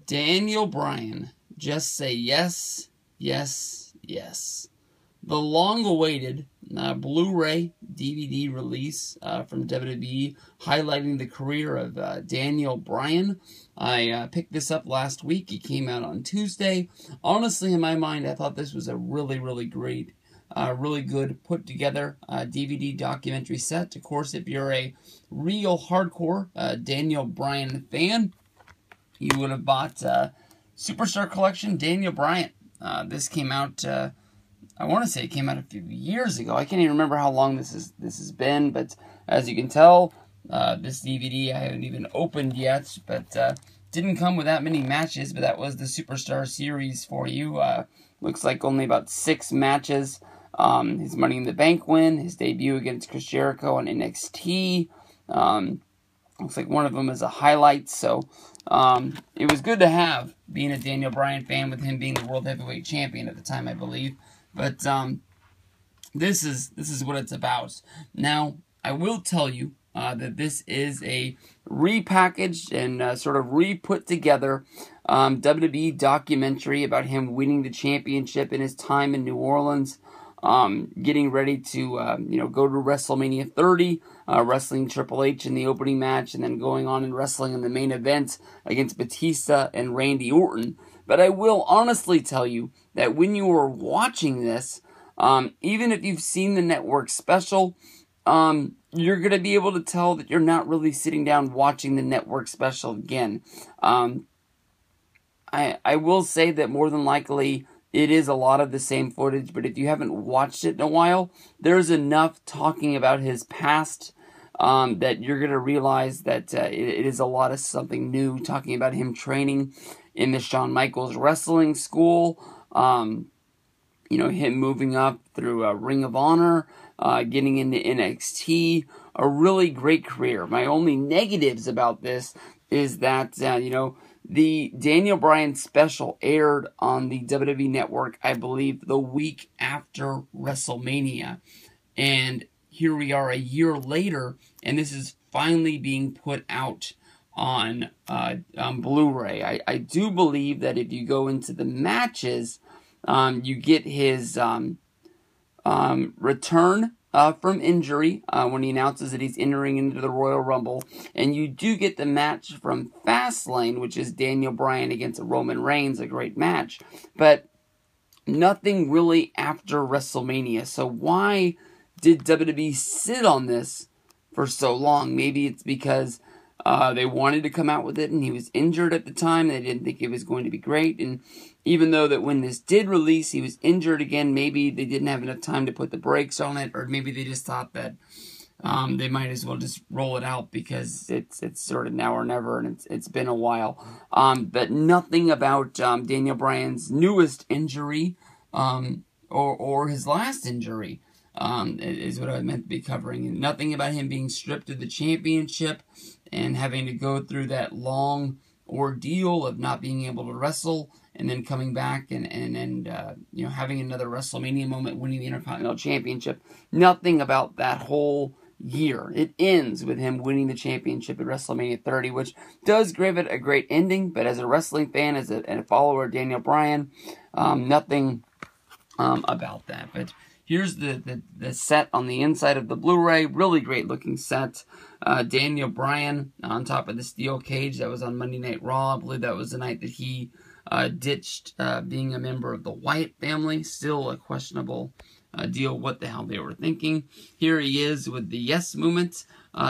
Daniel Bryan, just say yes, yes, yes. The long-awaited Blu-ray DVD release from WWE highlighting the career of Daniel Bryan. I picked this up last week. It came out on Tuesday. Honestly, in my mind, I thought this was a really, really great, really good put-together DVD documentary set. Of course, if you're a real hardcore Daniel Bryan fan, you would have bought Superstar Collection Daniel Bryan. This came out... I want to say it came out a few years ago. I can't even remember how long this has been, but as you can tell, this DVD I haven't even opened yet, but didn't come with that many matches, but that was the Superstar series for you. Looks like only about 6 matches. His Money in the Bank win, his debut against Chris Jericho on NXT. Looks like one of them is a highlight, so it was good to have, being a Daniel Bryan fan, with him being the World Heavyweight Champion at the time, I believe. But this is what it's about. Now, I will tell you that this is a repackaged and sort of re-put together WWE documentary about him winning the championship in his time in New Orleans, getting ready to go to WrestleMania 30, wrestling Triple H in the opening match, and then going on and wrestling in the main event against Batista and Randy Orton. But I will honestly tell you that when you are watching this, even if you've seen the network special, you're going to be able to tell that you're not really sitting down watching the network special again. I will say that more than likely it is a lot of the same footage, but if you haven't watched it in a while, there's enough talking about his past that you're going to realize that it is a lot of something new, talking about him training in the Shawn Michaels wrestling school, him moving up through Ring of Honor, getting into NXT, a really great career. My only negatives about this is that, the Daniel Bryan special aired on the WWE Network, I believe, the week after WrestleMania. And here we are a year later, and this is finally being put out on Blu-ray. I do believe that if you go into the matches, you get his return from injury when he announces that he's entering into the Royal Rumble, and you do get the match from Fastlane, which is Daniel Bryan against Roman Reigns, a great match, but nothing really after WrestleMania. So why did WWE sit on this for so long? Maybe it's because they wanted to come out with it, and he was injured at the time. They didn't think it was going to be great. And even though that when this did release, he was injured again, maybe they didn't have enough time to put the brakes on it, or maybe they just thought that they might as well just roll it out because it's sort of now or never, and it's been a while. But nothing about Daniel Bryan's newest injury or his last injury is what I meant to be covering. Nothing about him being stripped of the championship and having to go through that long ordeal of not being able to wrestle, and then coming back and having another WrestleMania moment, winning the Intercontinental Championship. Nothing about that whole year. It ends with him winning the championship at WrestleMania 30, which does give it a great ending, but as a wrestling fan, and a follower of Daniel Bryan, nothing about that. But here's the set on the inside of the Blu-ray. Really great looking set. Daniel Bryan on top of the steel cage. That was on Monday Night Raw. I believe that was the night that he ditched being a member of the Wyatt family. Still a questionable deal, what the hell they were thinking. Here he is with the yes movement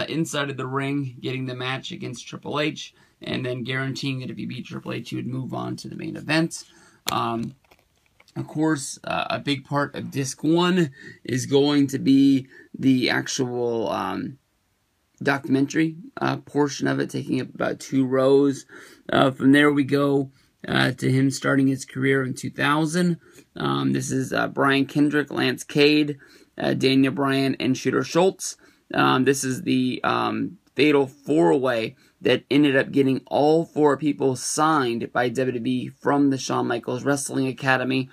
inside of the ring, getting the match against Triple H, and then guaranteeing that if he beat Triple H, he would move on to the main event. Of course, a big part of Disc 1 is going to be the actual documentary portion of it, taking up about 2 rows. From there we go to him starting his career in 2000. This is Brian Kendrick, Lance Cade, Daniel Bryan, and Shooter Schultz. This is the fatal 4-way that ended up getting all 4 people signed by WWE from the Shawn Michaels Wrestling Academy.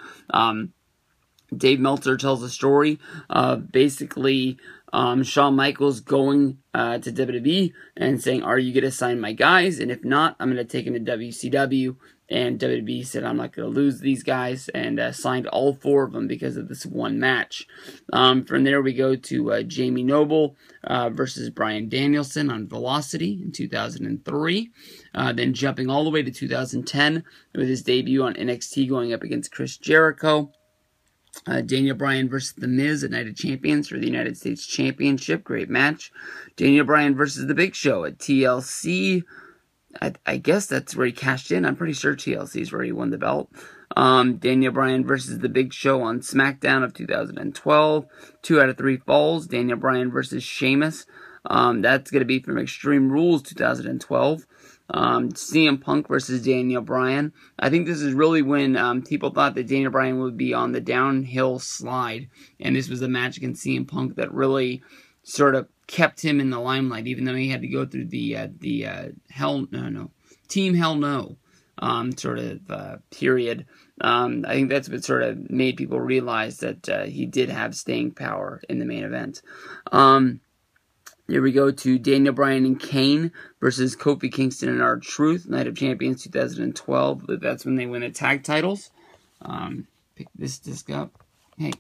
Dave Meltzer tells a story of basically Shawn Michaels going to WWE and saying, "Are you going to sign my guys? And if not, I'm going to take him to WCW." And WWE said, "I'm not going to lose these guys," and signed all 4 of them because of this one match. From there, we go to Jamie Noble versus Bryan Danielson on Velocity in 2003. Then jumping all the way to 2010 with his debut on NXT, going up against Chris Jericho. Daniel Bryan versus The Miz at Night of Champions for the United States Championship. Great match. Daniel Bryan versus The Big Show at TLC. I guess that's where he cashed in. I'm pretty sure TLC is where he won the belt. Daniel Bryan versus The Big Show on SmackDown of 2012. 2 out of 3 falls. Daniel Bryan versus Sheamus. That's going to be from Extreme Rules 2012. CM Punk versus Daniel Bryan. I think this is really when people thought that Daniel Bryan would be on the downhill slide. And this was a match against CM Punk that really sort of kept him in the limelight, even though he had to go through the Team Hell No sort of period. I think that's what sort of made people realize that he did have staying power in the main event. Here we go to Daniel Bryan and Kane versus Kofi Kingston and R-Truth, Night of Champions 2012. That's when they win the tag titles. Pick this disc up. Hey,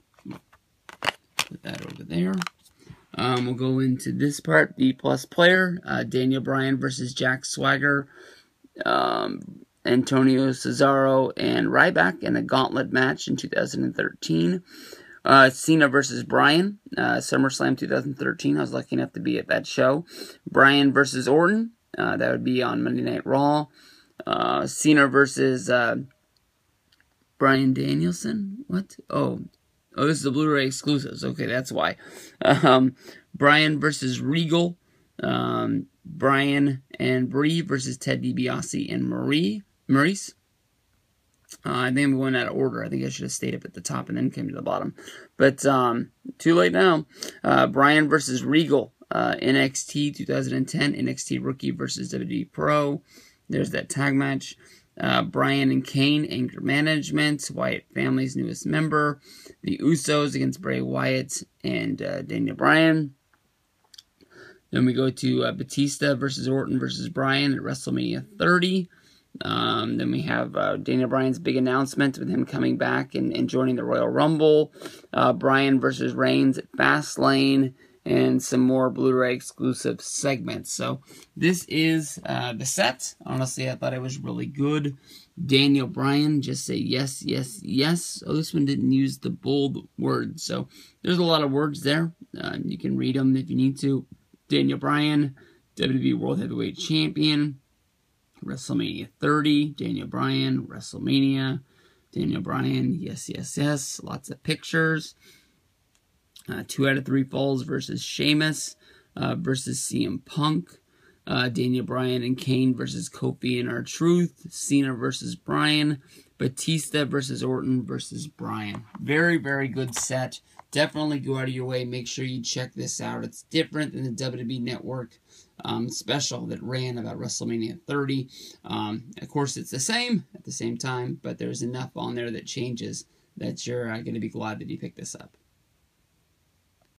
put that over there. We'll go into this part, B+ player, Daniel Bryan versus Jack Swagger, Antonio Cesaro, and Ryback in a gauntlet match in 2013. Cena versus Bryan, SummerSlam 2013. I was lucky enough to be at that show. Bryan versus Orton, that would be on Monday Night Raw. Cena versus Bryan Danielson. What? Oh, this is the Blu-ray exclusives. Okay, that's why. Bryan versus Regal. Bryan and Brie versus Ted DiBiase and Maurice. I think I'm going out of order. I think I should have stayed up at the top and then came to the bottom. But too late now. Bryan versus Regal. NXT 2010. NXT Rookie versus WWE Pro. There's that tag match. Bryan and Kane, Anger Management, Wyatt family's newest member. The Usos against Bray Wyatt and Daniel Bryan. Then we go to Batista versus Orton versus Bryan at WrestleMania 30. Then we have Daniel Bryan's big announcement with him coming back and joining the Royal Rumble. Bryan versus Reigns at Fastlane. And some more Blu-ray exclusive segments. So this is the set. Honestly, I thought it was really good. Daniel Bryan, just say yes, yes, yes. Oh, this one didn't use the bold words. So there's a lot of words there. You can read them if you need to. Daniel Bryan, WWE World Heavyweight Champion. WrestleMania 30. Daniel Bryan, WrestleMania. Daniel Bryan, yes, yes, yes. Lots of pictures. 2 out of 3 falls versus Sheamus versus CM Punk. Daniel Bryan and Kane versus Kofi and R-Truth. Cena versus Bryan. Batista versus Orton versus Bryan. Very, very good set. Definitely go out of your way. Make sure you check this out. It's different than the WWE Network special that ran about WrestleMania 30. Of course, it's the same at the same time, but there's enough on there that changes that you're going to be glad that you picked this up.